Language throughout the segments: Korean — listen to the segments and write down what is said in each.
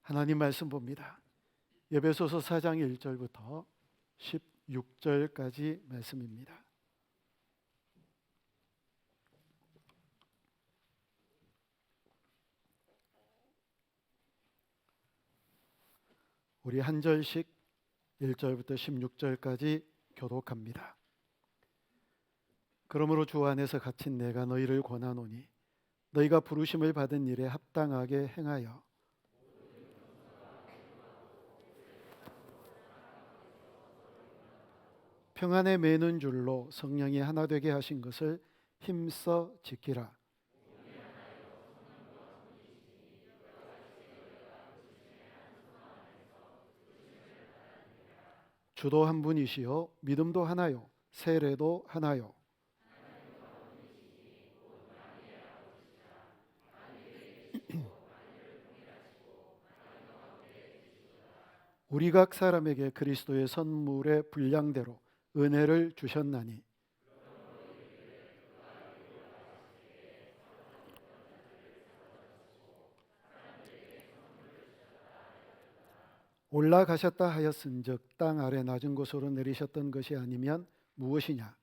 하나님 말씀 봅니다. 에베소서 4장 1절부터 16절까지 말씀입니다. 우리 한 절씩 1절부터 16절까지 교독합니다. 그러므로 주 안에서 갇힌 내가 너희를 권하노니 너희가 부르심을 받은 일에 합당하게 행하여 평안에 매는 줄로 성령이 하나 되게 하신 것을 힘써 지키라. 주도 한 분이시요 믿음도 하나요 세례도 하나요. 우리 각 사람에게 그리스도의 선물의 분량대로 은혜를 주셨나니 올라가셨다 하였은즉 땅 아래 낮은 곳으로 내리셨던 것이 아니면 무엇이냐.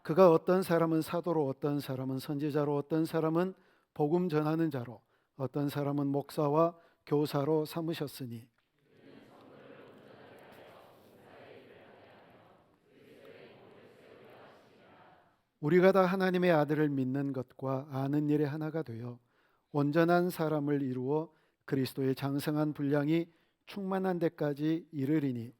그가 어떤 사람은 사도로 어떤 사람은 선지자로 어떤 사람은 복음 전하는 자로 어떤 사람은 목사와 교사로 삼으셨으니 우리가 다 하나님의 아들을 믿는 것과 아는 일에 하나가 되어 온전한 사람을 이루어 그리스도의 장성한 분량이 충만한 데까지 이르리니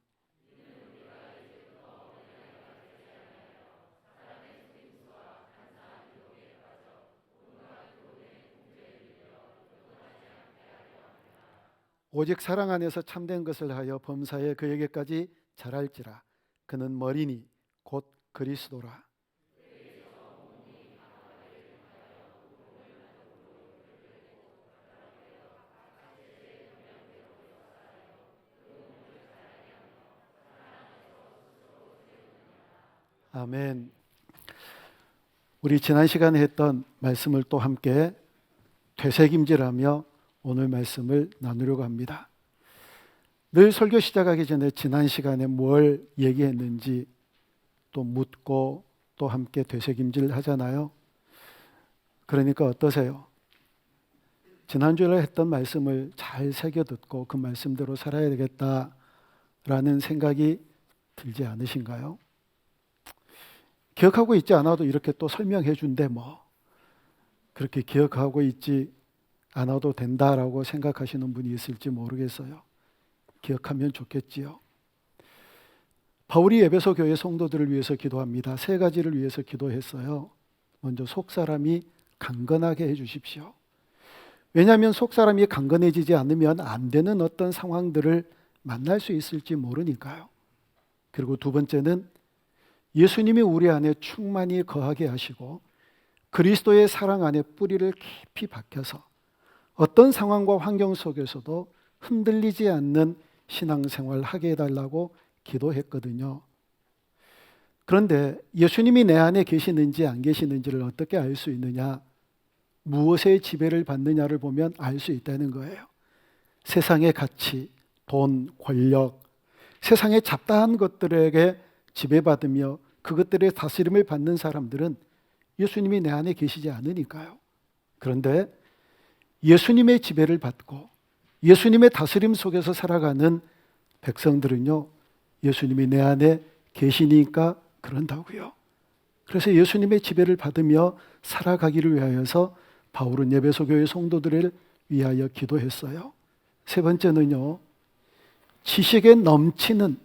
오직 사랑 안에서 참된 것을 하여 범사에 그에게까지 자랄지라. 그는 머리니 곧 그리스도라. 아멘. 우리 지난 시간에 했던 말씀을 또 함께 되새김질하며 오늘 말씀을 나누려고 합니다. 늘 설교 시작하기 전에 지난 시간에 뭘 얘기했는지 또 묻고 또 함께 되새김질 하잖아요. 그러니까 어떠세요? 지난주에 했던 말씀을 잘 새겨 듣고 그 말씀대로 살아야 되겠다라는 생각이 들지 않으신가요? 기억하고 있지 않아도 이렇게 또 설명해 준대 뭐 그렇게 기억하고 있지 않아도 된다라고 생각하시는 분이 있을지 모르겠어요. 기억하면 좋겠지요. 바울이 에베소 교회 성도들을 위해서 기도합니다. 세 가지를 위해서 기도했어요. 먼저 속사람이 강건하게 해주십시오. 왜냐하면 속사람이 강건해지지 않으면 안 되는 어떤 상황들을 만날 수 있을지 모르니까요. 그리고 두 번째는 예수님이 우리 안에 충만히 거하게 하시고 그리스도의 사랑 안에 뿌리를 깊이 박혀서 어떤 상황과 환경 속에서도 흔들리지 않는 신앙생활을 하게 해달라고 기도했거든요. 그런데 예수님이 내 안에 계시는지 안 계시는지를 어떻게 알 수 있느냐? 무엇의 지배를 받느냐를 보면 알 수 있다는 거예요. 세상의 가치, 돈, 권력, 세상의 잡다한 것들에게 지배받으며 그것들의 다스림을 받는 사람들은 예수님이 내 안에 계시지 않으니까요. 그런데 예수님의 지배를 받고 예수님의 다스림 속에서 살아가는 백성들은요, 예수님이 내 안에 계시니까 그런다고요. 그래서 예수님의 지배를 받으며 살아가기를 위하여서 바울은 에베소 교회 성도들을 위하여 기도했어요. 세 번째는요, 지식에 넘치는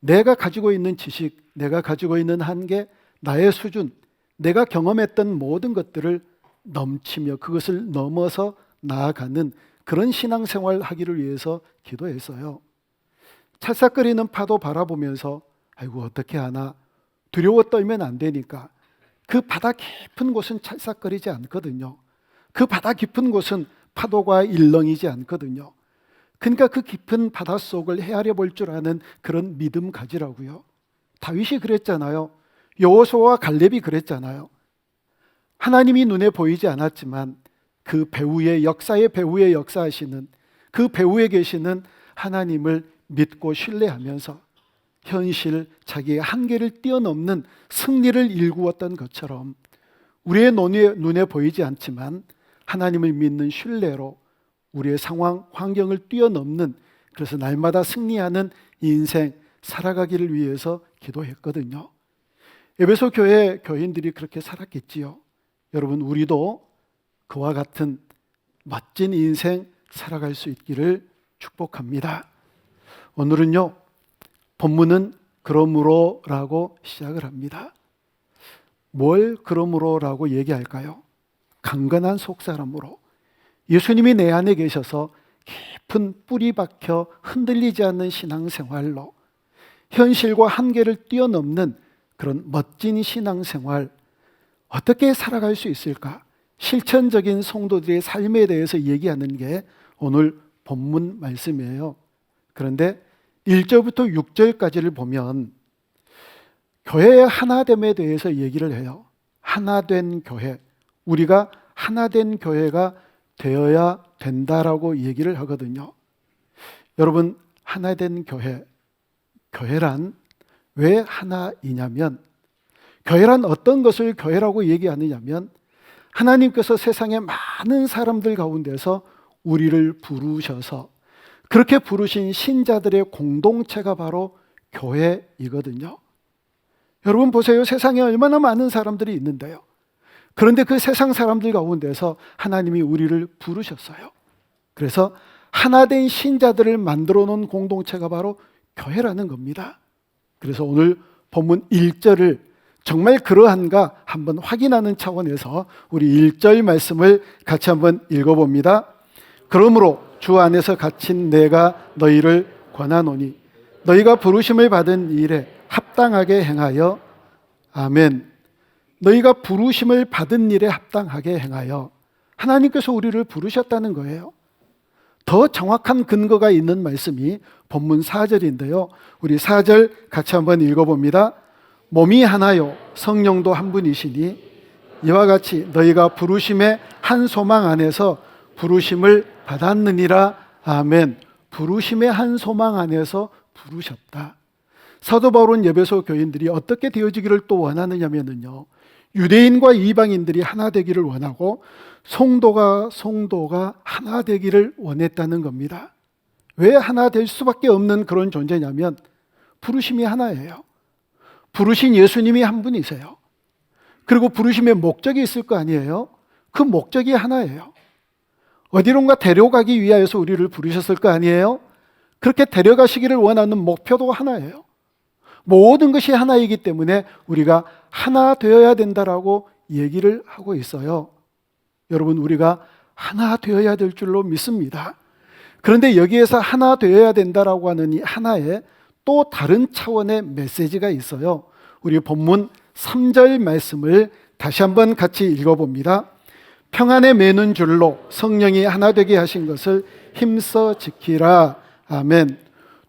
내가 가지고 있는 지식, 내가 가지고 있는 한계, 나의 수준, 내가 경험했던 모든 것들을 넘치며 그것을 넘어서 나아가는 그런 신앙생활을 하기를 위해서 기도했어요. 찰싹거리는 파도 바라보면서 아이고 어떻게 하나 두려워 떨면 안 되니까 그 바다 깊은 곳은 찰싹거리지 않거든요. 그 바다 깊은 곳은 파도가 일렁이지 않거든요. 그러니까 그 깊은 바닷속을 헤아려 볼 줄 아는 그런 믿음 가지라고요. 다윗이 그랬잖아요. 여호수아와 갈렙이 그랬잖아요. 하나님이 눈에 보이지 않았지만 그 배후의 역사의 배후에 역사하시는 그 배후에 계시는 하나님을 믿고 신뢰하면서 현실 자기의 한계를 뛰어넘는 승리를 일구었던 것처럼 우리의 눈에 보이지 않지만 하나님을 믿는 신뢰로 우리의 상황, 환경을 뛰어넘는, 그래서 날마다 승리하는 인생 살아가기를 위해서 기도했거든요. 에베소 교회 교인들이 그렇게 살았겠지요. 여러분, 우리도 그와 같은 멋진 인생 살아갈 수 있기를 축복합니다. 오늘은요, 본문은 그러므로라고 시작을 합니다. 뭘 그러므로라고 얘기할까요? 강건한 속사람으로, 예수님이 내 안에 계셔서 깊은 뿌리 박혀 흔들리지 않는 신앙생활로 현실과 한계를 뛰어넘는 그런 멋진 신앙생활 어떻게 살아갈 수 있을까? 실천적인 성도들의 삶에 대해서 얘기하는 게 오늘 본문 말씀이에요. 그런데 1절부터 6절까지를 보면 교회의 하나됨에 대해서 얘기를 해요. 하나된 교회, 우리가 하나된 교회가 되어야 된다라고 얘기를 하거든요. 여러분, 하나된 교회란 왜 하나이냐면, 교회란 어떤 것을 교회라고 얘기하느냐면, 하나님께서 세상의 많은 사람들 가운데서 우리를 부르셔서 그렇게 부르신 신자들의 공동체가 바로 교회이거든요. 여러분 보세요. 세상에 얼마나 많은 사람들이 있는데요. 그런데 그 세상 사람들 가운데서 하나님이 우리를 부르셨어요. 그래서 하나된 신자들을 만들어 놓은 공동체가 바로 교회라는 겁니다. 그래서 오늘 본문 1절을 정말 그러한가 한번 확인하는 차원에서 우리 1절 말씀을 같이 한번 읽어봅니다. 그러므로 주 안에서 갇힌 내가 너희를 권하노니 너희가 부르심을 받은 일에 합당하게 행하여, 아멘. 너희가 부르심을 받은 일에 합당하게 행하여, 하나님께서 우리를 부르셨다는 거예요. 더 정확한 근거가 있는 말씀이 본문 4절인데요. 우리 4절 같이 한번 읽어봅니다. 몸이 하나요 성령도 한 분이시니 이와 같이 너희가 부르심의 한 소망 안에서 부르심을 받았느니라. 아멘. 부르심의 한 소망 안에서 부르셨다. 사도 바울은 에베소 교인들이 어떻게 되어지기를 또 원하느냐면요, 유대인과 이방인들이 하나 되기를 원하고 성도가 하나 되기를 원했다는 겁니다. 왜 하나 될 수밖에 없는 그런 존재냐면 부르심이 하나예요. 부르신 예수님이 한 분이세요. 그리고 부르심의 목적이 있을 거 아니에요. 그 목적이 하나예요. 어디론가 데려가기 위하여서 우리를 부르셨을 거 아니에요. 그렇게 데려가시기를 원하는 목표도 하나예요. 모든 것이 하나이기 때문에 우리가 하나 되어야 된다라고 얘기를 하고 있어요. 여러분, 우리가 하나 되어야 될 줄로 믿습니다. 그런데 여기에서 하나 되어야 된다라고 하는 이 하나에 또 다른 차원의 메시지가 있어요. 우리 본문 3절 말씀을 다시 한번 같이 읽어봅니다. 평안에 매는 줄로 성령이 하나 되게 하신 것을 힘써 지키라. 아멘.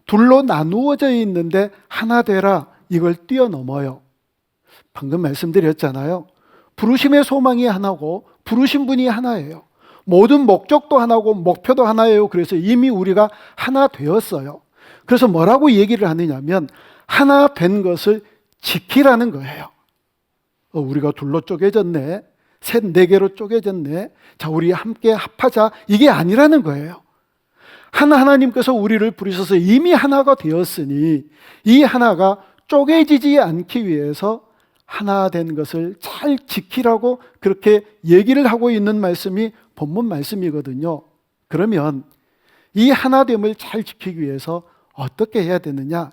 둘로 나누어져 있는데 하나 되라, 이걸 뛰어넘어요. 방금 말씀드렸잖아요. 부르심의 소망이 하나고 부르신 분이 하나예요. 모든 목적도 하나고 목표도 하나예요. 그래서 이미 우리가 하나 되었어요. 그래서 뭐라고 얘기를 하느냐면 하나 된 것을 지키라는 거예요. 우리가 둘로 쪼개졌네, 셋, 네 개로 쪼개졌네, 자 우리 함께 합하자, 이게 아니라는 거예요. 하나님께서 우리를 부르셔서 이미 하나가 되었으니 이 하나가 쪼개지지 않기 위해서 하나 된 것을 잘 지키라고 그렇게 얘기를 하고 있는 말씀이 본문 말씀이거든요. 그러면 이 하나됨을 잘 지키기 위해서 어떻게 해야 되느냐?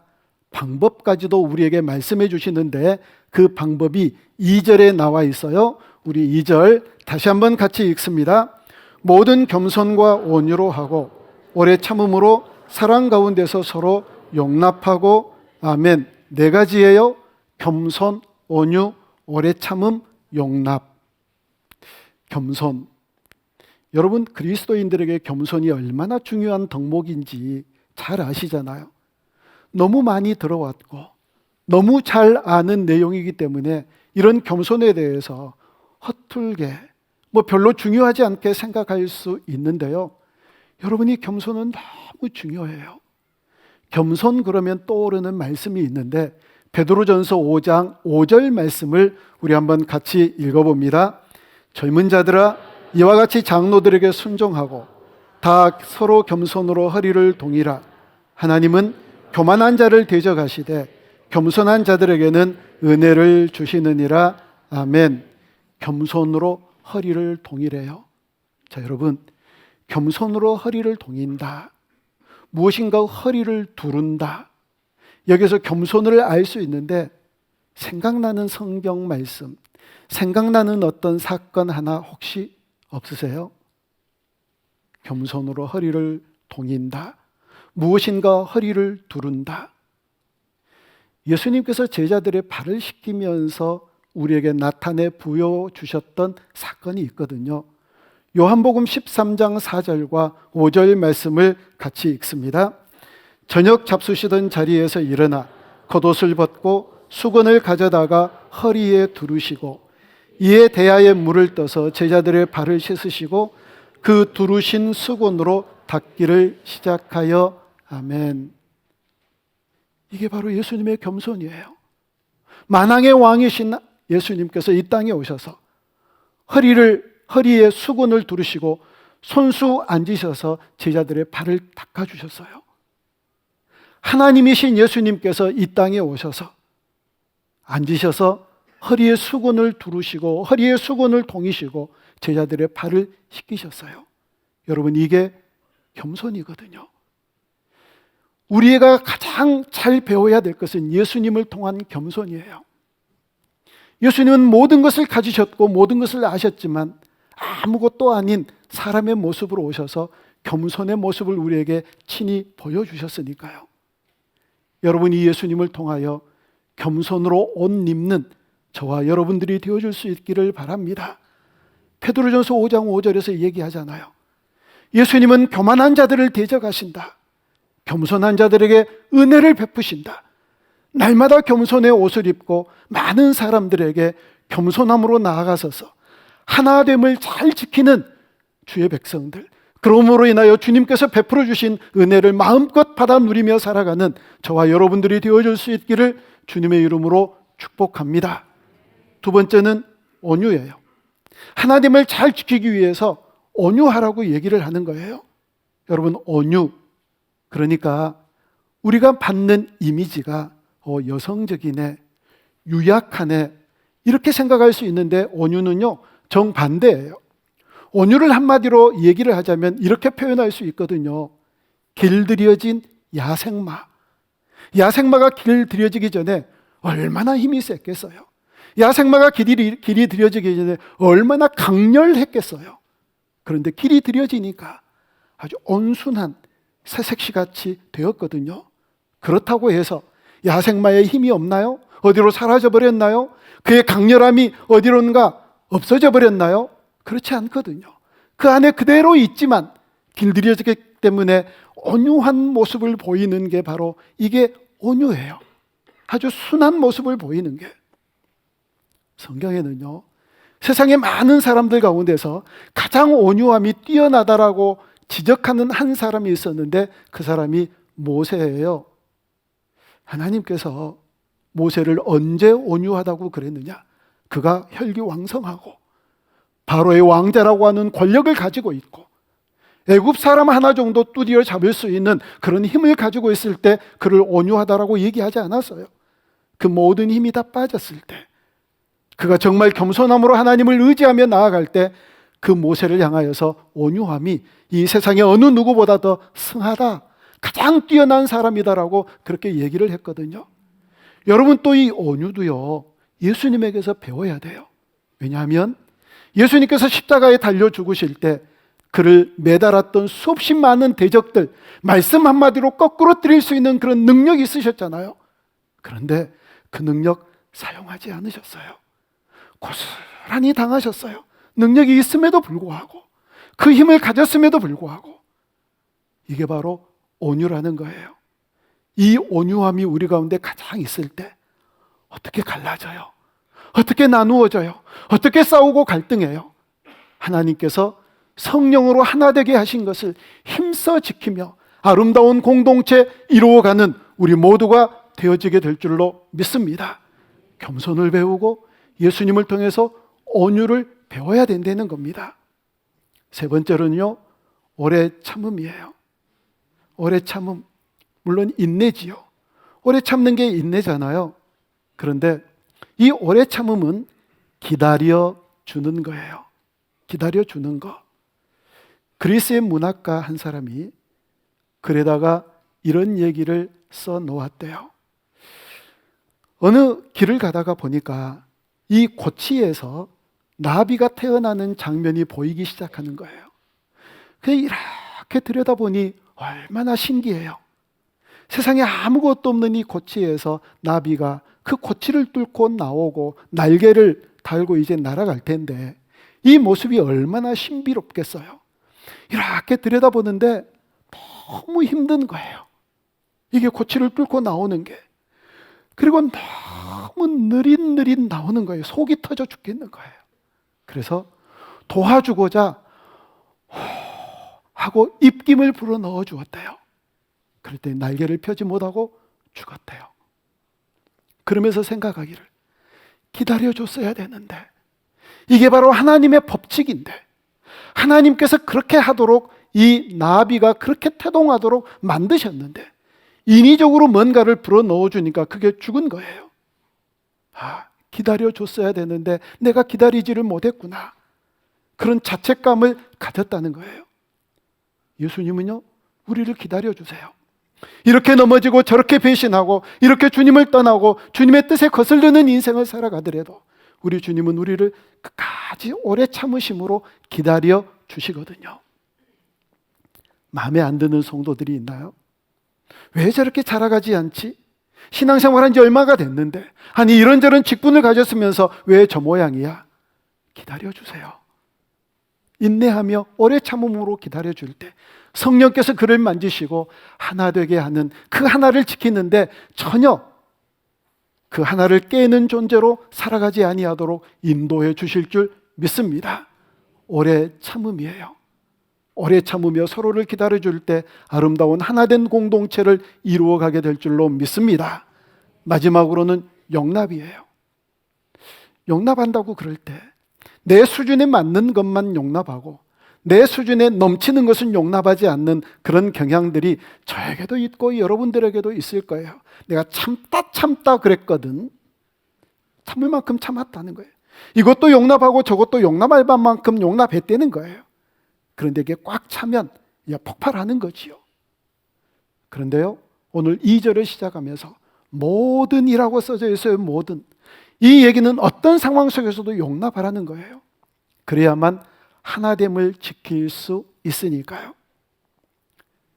방법까지도 우리에게 말씀해 주시는데 그 방법이 2절에 나와 있어요. 우리 2절 다시 한번 같이 읽습니다. 모든 겸손과 온유로 하고 오래 참음으로 사랑 가운데서 서로 용납하고, 아멘. 네 가지예요. 겸손, 온유, 오래 참음, 용납. 겸손. 여러분, 그리스도인들에게 겸손이 얼마나 중요한 덕목인지 잘 아시잖아요. 너무 많이 들어왔고 너무 잘 아는 내용이기 때문에 이런 겸손에 대해서 허툴게 별로 중요하지 않게 생각할 수 있는데요. 여러분이 겸손은 너무 중요해요. 겸손 그러면 떠오르는 말씀이 있는데 베드로전서 5장 5절 말씀을 우리 한번 같이 읽어봅니다. 젊은 자들아 이와 같이 장로들에게 순종하고 다 서로 겸손으로 허리를 동이라. 하나님은 교만한 자를 대적하시되 겸손한 자들에게는 은혜를 주시느니라. 아멘. 겸손으로 허리를 동이래요. 자, 여러분, 겸손으로 허리를 동인다, 무엇인가 허리를 두른다, 여기서 겸손을 알 수 있는데 생각나는 성경 말씀, 생각나는 어떤 사건 하나 혹시 없으세요? 겸손으로 허리를 동인다, 무엇인가 허리를 두른다. 예수님께서 제자들의 발을 씻기면서 우리에게 나타내 보여주셨던 사건이 있거든요. 요한복음 13장 4절과 5절 말씀을 같이 읽습니다. 저녁 잡수시던 자리에서 일어나 겉옷을 벗고 수건을 가져다가 허리에 두르시고 이에 대야에 물을 떠서 제자들의 발을 씻으시고 그 두르신 수건으로 닦기를 시작하여 아멘. 이게 바로 예수님의 겸손이에요. 만왕의 왕이신 예수님께서 이 땅에 오셔서 허리에 수건을 두르시고 손수 앉으셔서 제자들의 발을 닦아주셨어요. 하나님이신 예수님께서 이 땅에 오셔서 앉으셔서 허리에 수건을 두르시고 허리에 수건을 동이시고 제자들의 발을 씻기셨어요. 여러분, 이게 겸손이거든요. 우리가 가장 잘 배워야 될 것은 예수님을 통한 겸손이에요. 예수님은 모든 것을 가지셨고 모든 것을 아셨지만 아무것도 아닌 사람의 모습으로 오셔서 겸손의 모습을 우리에게 친히 보여주셨으니까요. 여러분이 예수님을 통하여 겸손으로 옷 입는 저와 여러분들이 되어줄 수 있기를 바랍니다. 베드로전서 5장 5절에서 얘기하잖아요. 예수님은 교만한 자들을 대적하신다. 겸손한 자들에게 은혜를 베푸신다. 날마다 겸손의 옷을 입고 많은 사람들에게 겸손함으로 나아가서서 하나됨을 잘 지키는 주의 백성들, 그러므로 인하여 주님께서 베풀어 주신 은혜를 마음껏 받아 누리며 살아가는 저와 여러분들이 되어줄 수 있기를 주님의 이름으로 축복합니다. 두 번째는 온유예요. 하나님을 잘 지키기 위해서 온유하라고 얘기를 하는 거예요. 여러분, 온유, 그러니까 우리가 받는 이미지가 여성적이네, 유약하네, 이렇게 생각할 수 있는데 온유는요 정반대예요. 온유를 한마디로 얘기를 하자면 이렇게 표현할 수 있거든요. 길들여진 야생마. 야생마가 길들여지기 전에 얼마나 힘이 셌겠어요. 야생마가 길이 들여지기 전에 얼마나 강렬했겠어요. 그런데 길이 들여지니까 아주 온순한 새색시같이 되었거든요. 그렇다고 해서 야생마의 힘이 없나요? 어디로 사라져 버렸나요? 그의 강렬함이 어디론가 없어져 버렸나요? 그렇지 않거든요. 그 안에 그대로 있지만 길들여지기 때문에 온유한 모습을 보이는 게 바로 이게 온유예요. 아주 순한 모습을 보이는 게. 성경에는요, 세상의 많은 사람들 가운데서 가장 온유함이 뛰어나다라고 지적하는 한 사람이 있었는데 그 사람이 모세예요. 하나님께서 모세를 언제 온유하다고 그랬느냐? 그가 혈기왕성하고 바로의 왕자라고 하는 권력을 가지고 있고 애굽 사람 하나 정도 두드려 잡을 수 있는 그런 힘을 가지고 있을 때 그를 온유하다라고 얘기하지 않았어요. 그 모든 힘이 다 빠졌을 때, 그가 정말 겸손함으로 하나님을 의지하며 나아갈 때 그 모세를 향하여서 온유함이 이 세상의 어느 누구보다 더 승하다, 가장 뛰어난 사람이다라고 그렇게 얘기를 했거든요. 여러분, 또 이 온유도요 예수님에게서 배워야 돼요. 왜냐하면 예수님께서 십자가에 달려 죽으실 때 그를 매달았던 수없이 많은 대적들, 말씀 한마디로 거꾸로 때릴 수 있는 그런 능력이 있으셨잖아요. 그런데 그 능력 사용하지 않으셨어요. 고스란히 당하셨어요. 능력이 있음에도 불구하고, 그 힘을 가졌음에도 불구하고. 이게 바로 온유라는 거예요. 이 온유함이 우리 가운데 가장 있을 때 어떻게 갈라져요? 어떻게 나누어져요? 어떻게 싸우고 갈등해요? 하나님께서 성령으로 하나 되게 하신 것을 힘써 지키며 아름다운 공동체 이루어가는 우리 모두가 되어지게 될 줄로 믿습니다. 겸손을 배우고 예수님을 통해서 온유를 배워야 된다는 겁니다. 세 번째로는요, 오래 참음이에요. 오래 참음, 물론 인내지요. 오래 참는 게 인내잖아요. 그런데 이 오래 참음은 기다려 주는 거예요. 기다려 주는 거. 그리스의 문학가 한 사람이 글에다가 이런 얘기를 써 놓았대요. 어느 길을 가다가 보니까 이 고치에서 나비가 태어나는 장면이 보이기 시작하는 거예요. 그래서 이렇게 들여다보니 얼마나 신기해요. 세상에 아무것도 없는 이 고치에서 나비가 그 고치를 뚫고 나오고 날개를 달고 이제 날아갈 텐데 이 모습이 얼마나 신비롭겠어요. 이렇게 들여다보는데 너무 힘든 거예요. 이게 고치를 뚫고 나오는 게. 그리고 너무 느릿느릿 나오는 거예요. 속이 터져 죽겠는 거예요. 그래서 도와주고자 하고 입김을 불어 넣어 주었대요. 그럴 때 날개를 펴지 못하고 죽었대요. 그러면서 생각하기를 기다려줬어야 되는데 이게 바로 하나님의 법칙인데 하나님께서 그렇게 하도록 이 나비가 그렇게 태동하도록 만드셨는데 인위적으로 뭔가를 불어 넣어주니까 그게 죽은 거예요. 기다려줬어야 되는데 내가 기다리지를 못했구나. 그런 자책감을 가졌다는 거예요. 예수님은요, 우리를 기다려주세요. 이렇게 넘어지고 저렇게 배신하고 이렇게 주님을 떠나고 주님의 뜻에 거슬리는 인생을 살아가더라도 우리 주님은 우리를 끝까지 오래 참으심으로 기다려 주시거든요. 마음에 안 드는 성도들이 있나요? 왜 저렇게 자라가지 않지? 신앙생활한 지 얼마가 됐는데 아니 이런저런 직분을 가졌으면서 왜 저 모양이야? 기다려주세요. 인내하며 오래 참음으로 기다려줄 때 성령께서 그를 만지시고 하나 되게 하는 그 하나를 지키는데 전혀 그 하나를 깨는 존재로 살아가지 아니하도록 인도해 주실 줄 믿습니다. 오래 참음이에요. 오래 참으며 서로를 기다려줄 때 아름다운 하나된 공동체를 이루어가게 될 줄로 믿습니다. 마지막으로는 용납이에요. 용납한다고 그럴 때 내 수준에 맞는 것만 용납하고 내 수준에 넘치는 것은 용납하지 않는 그런 경향들이 저에게도 있고 여러분들에게도 있을 거예요. 내가 참다 그랬거든. 참을 만큼 참았다는 거예요. 이것도 용납하고 저것도 용납할 만큼 용납했다는 거예요. 그런데 이게 꽉 차면 폭발하는 거지요. 그런데요, 오늘 2절을 시작하면서 모든이라고 써져 있어요. 모든. 이 얘기는 어떤 상황 속에서도 용납하라는 거예요. 그래야만 하나됨을 지킬 수 있으니까요.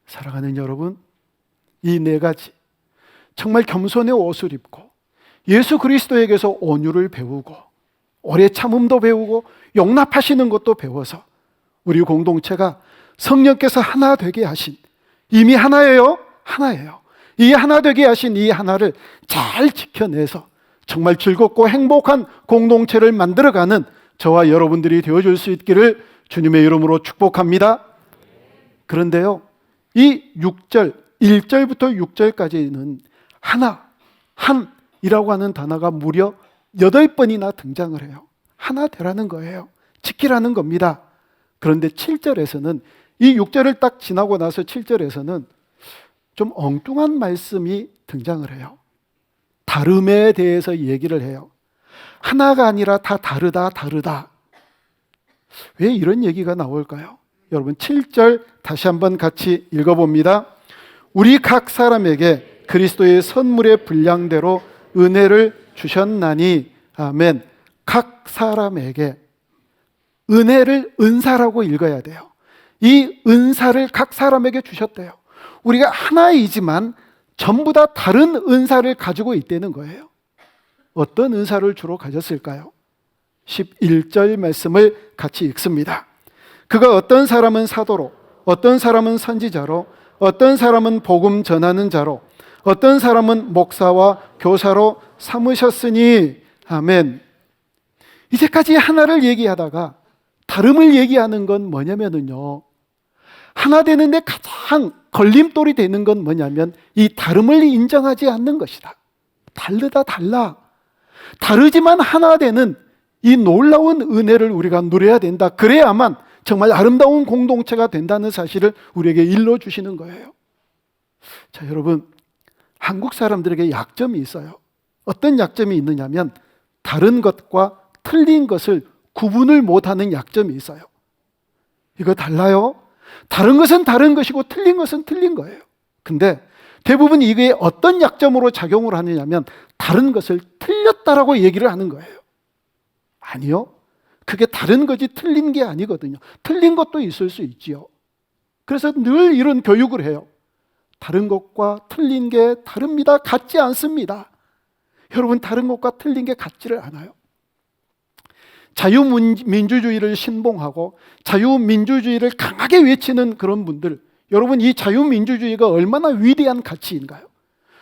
사랑하는 여러분, 이 네 가지 정말 겸손의 옷을 입고 예수 그리스도에게서 온유를 배우고 오래 참음도 배우고 용납하시는 것도 배워서 우리 공동체가 성령께서 하나 되게 하신, 이미 하나예요. 하나예요. 이 하나 되게 하신 이 하나를 잘 지켜내서 정말 즐겁고 행복한 공동체를 만들어가는 저와 여러분들이 되어줄 수 있기를 주님의 이름으로 축복합니다. 그런데요, 이 6절, 1절부터 6절까지는 하나, 한이라고 하는 단어가 무려 8번이나 등장을 해요. 하나 되라는 거예요. 지키라는 겁니다. 그런데 7절에서는 이 6절을 딱 지나고 나서 7절에서는 좀 엉뚱한 말씀이 등장을 해요. 다름에 대해서 얘기를 해요. 하나가 아니라 다 다르다. 왜 이런 얘기가 나올까요? 여러분 7절 다시 한번 같이 읽어봅니다. 우리 각 사람에게 그리스도의 선물의 분량대로 은혜를 주셨나니 아멘. 각 사람에게 은혜를 은사라고 읽어야 돼요. 이 은사를 각 사람에게 주셨대요. 우리가 하나이지만 전부 다 다른 은사를 가지고 있다는 거예요. 어떤 은사를 주로 가졌을까요? 11절 말씀을 같이 읽습니다. 그가 어떤 사람은 사도로, 어떤 사람은 선지자로, 어떤 사람은 복음 전하는 자로, 어떤 사람은 목사와 교사로 삼으셨으니. 아멘. 이제까지 하나를 얘기하다가 다름을 얘기하는 건 뭐냐면요, 하나 되는데 가장 걸림돌이 되는 건 뭐냐면 이 다름을 인정하지 않는 것이다. 다르다, 달라. 다르지만 하나 되는 이 놀라운 은혜를 우리가 누려야 된다. 그래야만 정말 아름다운 공동체가 된다는 사실을 우리에게 일러주시는 거예요. 자, 여러분, 한국 사람들에게 약점이 있어요. 어떤 약점이 있느냐면 다른 것과 틀린 것을 구분을 못하는 약점이 있어요. 이거 달라요? 다른 것은 다른 것이고 틀린 것은 틀린 거예요. 근데 대부분 이게 어떤 약점으로 작용을 하느냐면 다른 것을 틀렸다라고 얘기를 하는 거예요. 아니요. 그게 다른 것이 틀린 게 아니거든요. 틀린 것도 있을 수 있지요. 그래서 늘 이런 교육을 해요. 다른 것과 틀린 게 다릅니다. 같지 않습니다. 여러분, 다른 것과 틀린 게 같지를 않아요. 자유민주주의를 신봉하고 자유민주주의를 강하게 외치는 그런 분들, 여러분, 이 자유민주주의가 얼마나 위대한 가치인가요?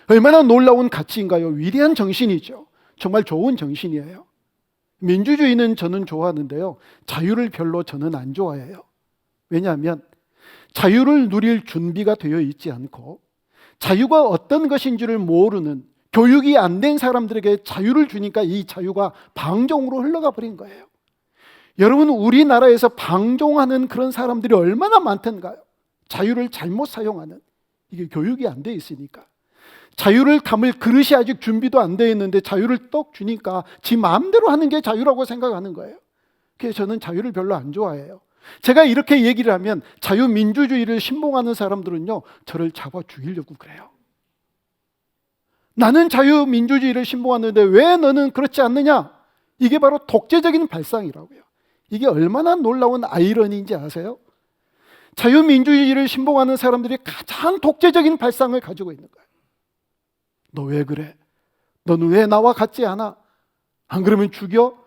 얼마나 놀라운 가치인가요? 위대한 정신이죠. 정말 좋은 정신이에요. 민주주의는 저는 좋아하는데요, 자유를 별로 저는 안 좋아해요. 왜냐하면 자유를 누릴 준비가 되어 있지 않고 자유가 어떤 것인지를 모르는, 교육이 안 된 사람들에게 자유를 주니까 이 자유가 방종으로 흘러가 버린 거예요. 여러분, 우리나라에서 방종하는 그런 사람들이 얼마나 많던가요? 자유를 잘못 사용하는, 이게 교육이 안 돼 있으니까. 자유를 담을 그릇이 아직 준비도 안 돼 있는데 자유를 떡 주니까 지 마음대로 하는 게 자유라고 생각하는 거예요. 그래서 저는 자유를 별로 안 좋아해요. 제가 이렇게 얘기를 하면 자유민주주의를 신봉하는 사람들은요, 저를 잡아 죽이려고 그래요. 나는 자유민주주의를 신봉하는데 왜 너는 그렇지 않느냐? 이게 바로 독재적인 발상이라고요. 이게 얼마나 놀라운 아이러니인지 아세요? 자유민주주의를 신봉하는 사람들이 가장 독재적인 발상을 가지고 있는 거예요. 너 왜 그래? 너는 왜 나와 같지 않아? 안 그러면 죽여?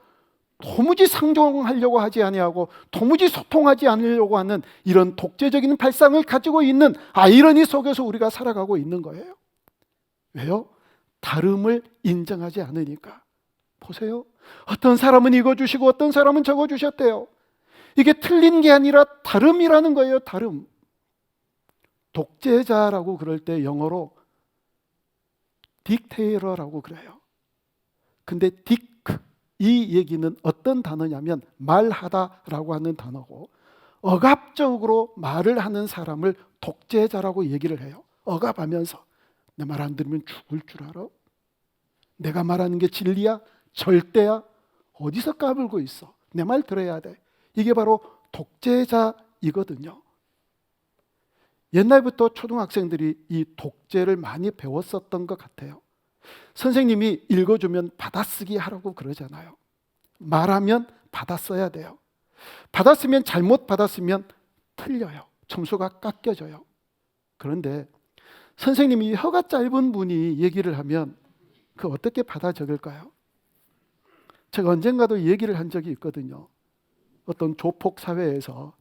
도무지 상종하려고 하지 아니하고 도무지 소통하지 않으려고 하는 이런 독재적인 발상을 가지고 있는 아이러니 속에서 우리가 살아가고 있는 거예요. 왜요? 다름을 인정하지 않으니까. 보세요. 어떤 사람은 이거 주시고 어떤 사람은 저거 주셨대요. 이게 틀린 게 아니라 다름이라는 거예요. 다름. 독재자라고 그럴 때 영어로 딕테이터라고 그래요. 근데 이 얘기는 어떤 단어냐면 말하다라고 하는 단어고, 억압적으로 말을 하는 사람을 독재자라고 얘기를 해요. 억압하면서 내 말 안 들으면 죽을 줄 알아? 내가 말하는 게 진리야? 절대야? 어디서 까불고 있어? 내 말 들어야 돼. 이게 바로 독재자이거든요. 옛날부터 초등학생들이 이 독재를 많이 배웠었던 것 같아요. 선생님이 읽어주면 받아쓰기 하라고 그러잖아요. 말하면 받아써야 돼요. 받았으면, 잘못 받았으면 틀려요. 점수가 깎여져요. 그런데 선생님이 혀가 짧은 분이 얘기를 하면 그 어떻게 받아 적을까요? 제가 언젠가도 얘기를 한 적이 있거든요. 어떤 조폭 사회에서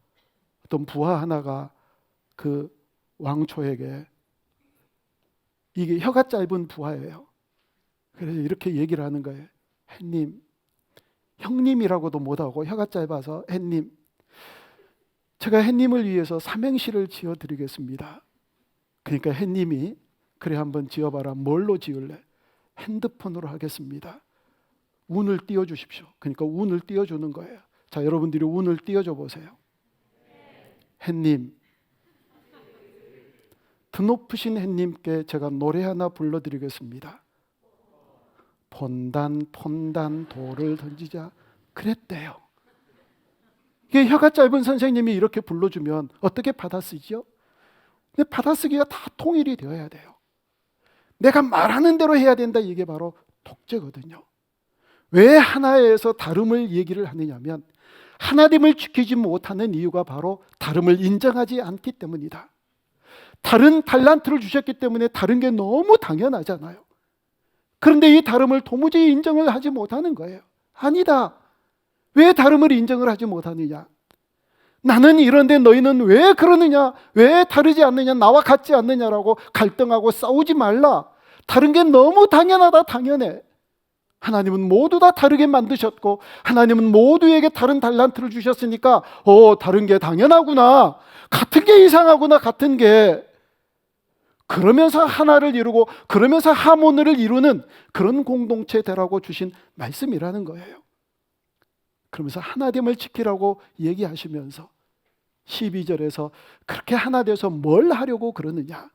어떤 부하 하나가 그 왕초에게, 이게 혀가 짧은 부하예요. 그래서 이렇게 얘기를 하는 거예요. 햇님, 형님이라고도 못하고 혀가 짧아서 햇님, 제가 햇님을 위해서 삼행시를 지어드리겠습니다. 그러니까 햇님이 그래 한번 지어봐라. 뭘로 지을래? 핸드폰으로 하겠습니다. 운을 띄워주십시오. 그러니까 운을 띄워주는 거예요. 자, 여러분들이 운을 띄워줘 보세요. 햇님, 드높으신 햇님께 제가 노래 하나 불러드리겠습니다. 폰단 돌을 던지자 그랬대요. 이게 혀가 짧은 선생님이 이렇게 불러주면 어떻게 받아쓰지요? 근데 받아쓰기가 다 통일이 되어야 돼요. 내가 말하는 대로 해야 된다. 이게 바로 독재거든요. 왜 하나에서 다름을 얘기를 하느냐면 하나됨을 지키지 못하는 이유가 바로 다름을 인정하지 않기 때문이다. 다른 달란트를 주셨기 때문에 다른 게 너무 당연하잖아요. 그런데 이 다름을 도무지 인정을 하지 못하는 거예요. 아니다. 왜 다름을 인정을 하지 못하느냐? 나는 이런데 너희는 왜 그러느냐? 왜 다르지 않느냐? 나와 같지 않느냐라고 갈등하고 싸우지 말라. 다른 게 너무 당연하다, 당연해. 하나님은 모두 다 다르게 만드셨고 하나님은 모두에게 다른 달란트를 주셨으니까 다른 게 당연하구나. 같은 게 이상하구나, 같은 게. 그러면서 하나를 이루고 그러면서 하모니를 이루는 그런 공동체 되라고 주신 말씀이라는 거예요. 그러면서 하나됨을 지키라고 얘기하시면서 12절에서 그렇게 하나 돼서 뭘 하려고 그러느냐,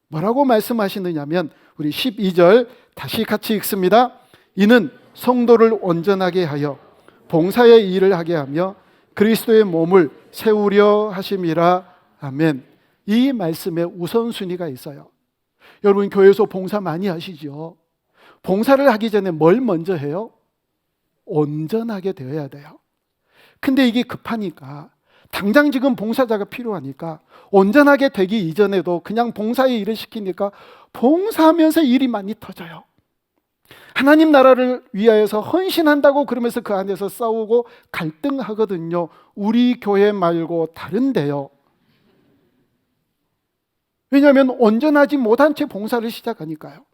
뭐라고 말씀하시느냐면 우리 12절 다시 같이 읽습니다. 이는 성도를 온전하게 하여 봉사의 일을 하게 하며 그리스도의 몸을 세우려 하심이라. 아멘. 이 말씀에 우선순위가 있어요. 여러분 교회에서 봉사 많이 하시죠? 봉사를 하기 전에 뭘 먼저 해요? 온전하게 되어야 돼요. 근데 이게 급하니까 당장 지금 봉사자가 필요하니까 온전하게 되기 이전에도 그냥 봉사의 일을 시키니까 봉사하면서 일이 많이 터져요. 하나님 나라를 위하여서 헌신한다고 그러면서 그 안에서 싸우고 갈등하거든요. 우리 교회 말고 다른데요. 왜냐하면 온전하지 못한 채 봉사를 시작하니까요.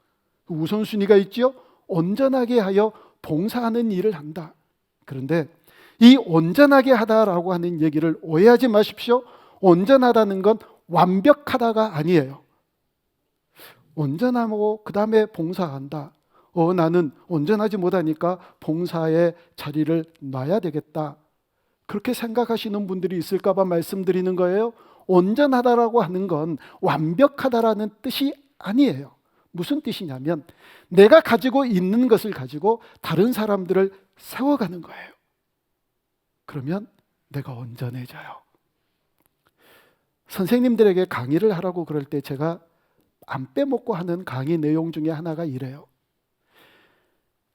우선순위가 있지요. 온전하게 하여 봉사하는 일을 한다. 그런데 이 온전하게 하다라고 하는 얘기를 오해하지 마십시오. 온전하다는 건 완벽하다가 아니에요. 온전하고 그 다음에 봉사한다. 나는 온전하지 못하니까 봉사의 자리를 놔야 되겠다. 그렇게 생각하시는 분들이 있을까 봐 말씀드리는 거예요. 온전하다라고 하는 건 완벽하다라는 뜻이 아니에요. 무슨 뜻이냐면 내가 가지고 있는 것을 가지고 다른 사람들을 세워가는 거예요. 그러면 내가 온전해져요. 선생님들에게 강의를 하라고 그럴 때 제가 안 빼먹고 하는 강의 내용 중에 하나가 이래요.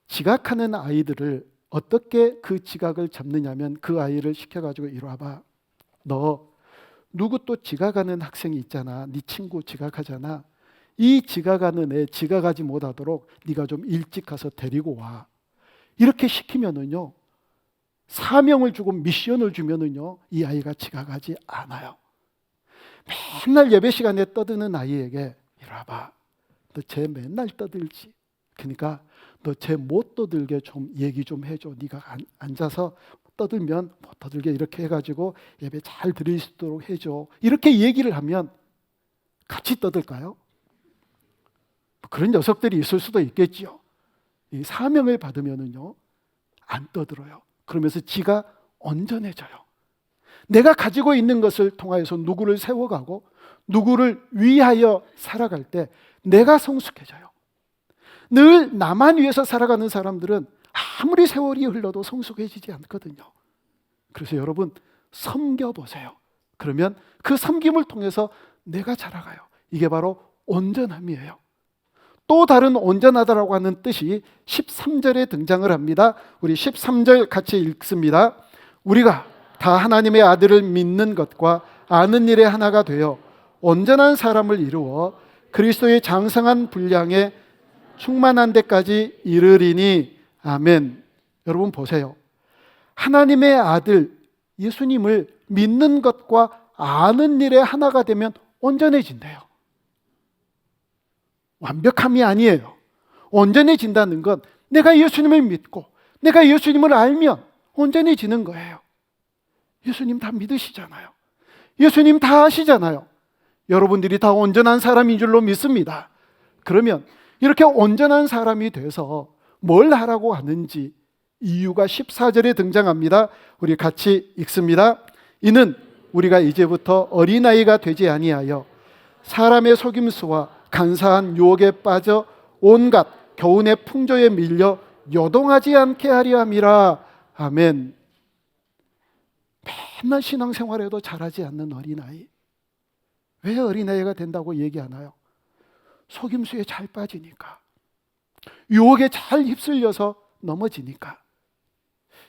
지각하는 아이들을 어떻게 그 지각을 잡느냐면 그 아이를 시켜가지고 이리 와봐. 너 누구 또 지각하는 학생이 있잖아. 네 친구 지각하잖아. 이 지각하는 애 지각하지 못하도록 네가 좀 일찍 가서 데리고 와. 이렇게 시키면은요, 사명을 주고 미션을 주면은요, 이 아이가 지각하지 않아요. 맨날 예배 시간에 떠드는 아이에게 이리 와봐. 너 쟤 맨날 떠들지. 그러니까 너 쟤 못 떠들게 좀 얘기 좀 해줘. 네가 앉아서 떠들면 못 떠들게 이렇게 해가지고 예배 잘 드릴 수 있도록 해줘. 이렇게 얘기를 하면 같이 떠들까요? 그런 녀석들이 있을 수도 있겠죠. 이 사명을 받으면은요, 안 떠들어요. 그러면서 지가 온전해져요. 내가 가지고 있는 것을 통하여서 누구를 세워가고 누구를 위하여 살아갈 때 내가 성숙해져요. 늘 나만 위해서 살아가는 사람들은 아무리 세월이 흘러도 성숙해지지 않거든요. 그래서 여러분 섬겨보세요. 그러면 그 섬김을 통해서 내가 자라가요. 이게 바로 온전함이에요. 또 다른 온전하다라고 하는 뜻이 13절에 등장을 합니다. 우리 13절 같이 읽습니다. 우리가 다 하나님의 아들을 믿는 것과 아는 일에 하나가 되어 온전한 사람을 이루어 그리스도의 장성한 분량에 충만한 데까지 이르리니. 아멘. 여러분 보세요. 하나님의 아들 예수님을 믿는 것과 아는 일에 하나가 되면 온전해진대요. 완벽함이 아니에요. 온전해진다는 건 내가 예수님을 믿고 내가 예수님을 알면 온전해지는 거예요. 예수님 다 믿으시잖아요. 예수님 다 아시잖아요. 여러분들이 다 온전한 사람인 줄로 믿습니다. 그러면 이렇게 온전한 사람이 돼서 뭘 하라고 하는지 이유가 14절에 등장합니다. 우리 같이 읽습니다. 이는 우리가 이제부터 어린아이가 되지 아니하여 사람의 속임수와 간사한 유혹에 빠져 온갖 교훈의 풍조에 밀려 요동하지 않게 하려 함이라. 아멘. 맨날 신앙생활에도 잘하지 않는 어린아이. 왜 어린아이가 된다고 얘기하나요? 속임수에 잘 빠지니까, 유혹에 잘 휩쓸려서 넘어지니까,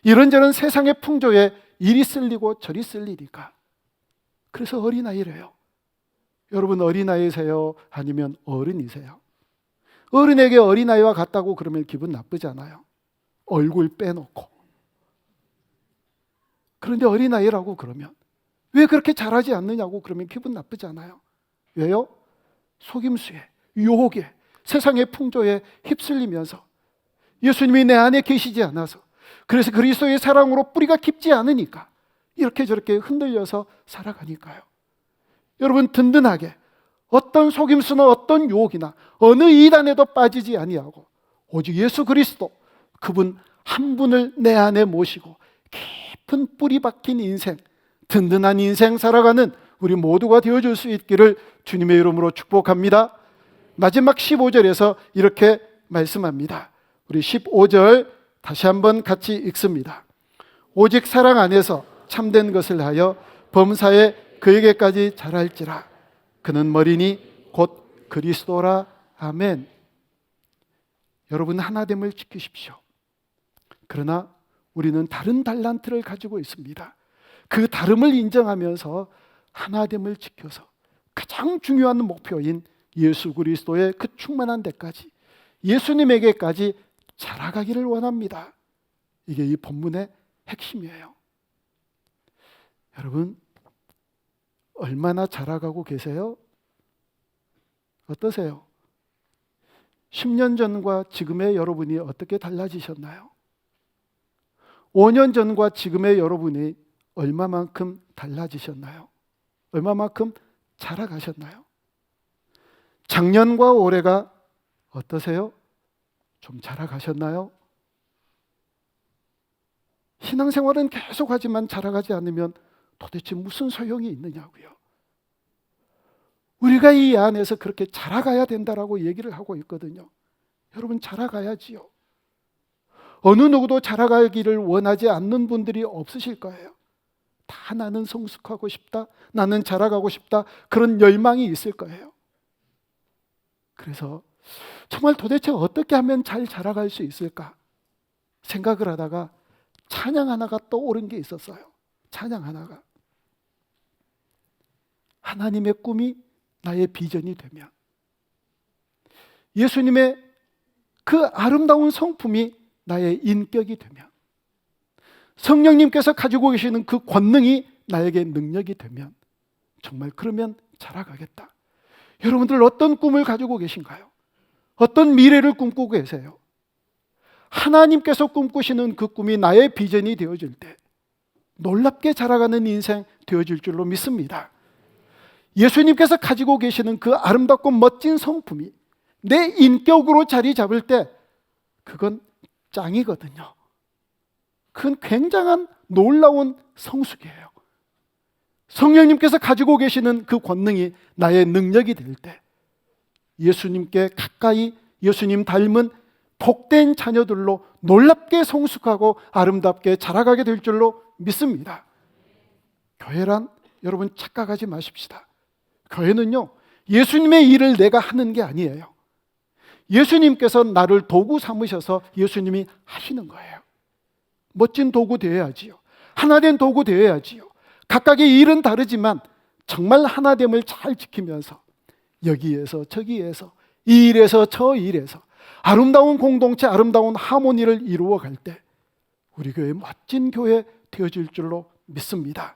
이런저런 세상의 풍조에 이리 쓸리고 저리 쓸리니까. 그래서 어린아이래요. 여러분 어린아이세요? 아니면 어른이세요? 어른에게 어린아이와 같다고 그러면 기분 나쁘잖아요. 얼굴 빼놓고. 그런데 어린아이라고 그러면 왜 그렇게 잘하지 않느냐고 그러면 기분 나쁘지 않아요. 왜요? 속임수에, 유혹에, 세상의 풍조에 휩쓸리면서 예수님이 내 안에 계시지 않아서, 그래서 그리스도의 사랑으로 뿌리가 깊지 않으니까 이렇게 저렇게 흔들려서 살아가니까요. 여러분, 든든하게 어떤 속임수나 어떤 유혹이나 어느 이단에도 빠지지 아니하고 오직 예수 그리스도, 그분 한 분을 내 안에 모시고 깊은 뿌리 박힌 인생, 든든한 인생 살아가는 우리 모두가 되어줄 수 있기를 주님의 이름으로 축복합니다. 마지막 15절에서 이렇게 말씀합니다. 우리 15절 다시 한번 같이 읽습니다. 오직 사랑 안에서 참된 것을 하여 범사에 그에게까지 자랄지라. 그는 머리니 곧 그리스도라. 아멘. 여러분, 하나됨을 지키십시오. 그러나 우리는 다른 달란트를 가지고 있습니다. 그 다름을 인정하면서 하나됨을 지켜서 가장 중요한 목표인 예수 그리스도의 그 충만한 데까지, 예수님에게까지 자라가기를 원합니다. 이게 이 본문의 핵심이에요. 여러분, 얼마나 자라가고 계세요? 어떠세요? 10년 전과 지금의 여러분이 어떻게 달라지셨나요? 5년 전과 지금의 여러분이 얼마만큼 달라지셨나요? 얼마만큼 자라가셨나요? 작년과 올해가 어떠세요? 좀 자라가셨나요? 신앙생활은 계속하지만 자라가지 않으면 도대체 무슨 소용이 있느냐고요. 우리가 이 안에서 그렇게 자라가야 된다라고 얘기를 하고 있거든요. 여러분, 자라가야지요. 어느 누구도 자라가기를 원하지 않는 분들이 없으실 거예요. 다 나는 성숙하고 싶다, 나는 자라가고 싶다, 그런 열망이 있을 거예요. 그래서 정말 도대체 어떻게 하면 잘 자라갈 수 있을까 생각을 하다가 찬양 하나가 떠오른 게 있었어요. 찬양 하나가, 하나님의 꿈이 나의 비전이 되면, 예수님의 그 아름다운 성품이 나의 인격이 되면, 성령님께서 가지고 계시는 그 권능이 나에게 능력이 되면, 정말 그러면 자라가겠다. 여러분들 어떤 꿈을 가지고 계신가요? 어떤 미래를 꿈꾸고 계세요? 하나님께서 꿈꾸시는 그 꿈이 나의 비전이 되어질 때 놀랍게 자라가는 인생 되어질 줄로 믿습니다. 예수님께서 가지고 계시는 그 아름답고 멋진 성품이 내 인격으로 자리 잡을 때 그건 짱이거든요. 그건 굉장한 놀라운 성숙이에요. 성령님께서 가지고 계시는 그 권능이 나의 능력이 될 때 예수님께 가까이, 예수님 닮은 복된 자녀들로 놀랍게 성숙하고 아름답게 자라가게 될 줄로 믿습니다. 교회란 여러분 착각하지 마십시다. 교회는요, 예수님의 일을 내가 하는 게 아니에요. 예수님께서 나를 도구 삼으셔서 예수님이 하시는 거예요. 멋진 도구 되어야지요. 하나된 도구 되어야지요. 각각의 일은 다르지만 정말 하나됨을 잘 지키면서 여기에서 저기에서 이 일에서 저 일에서 아름다운 공동체, 아름다운 하모니를 이루어 갈 때 우리 교회 멋진 교회 되어질 줄로 믿습니다.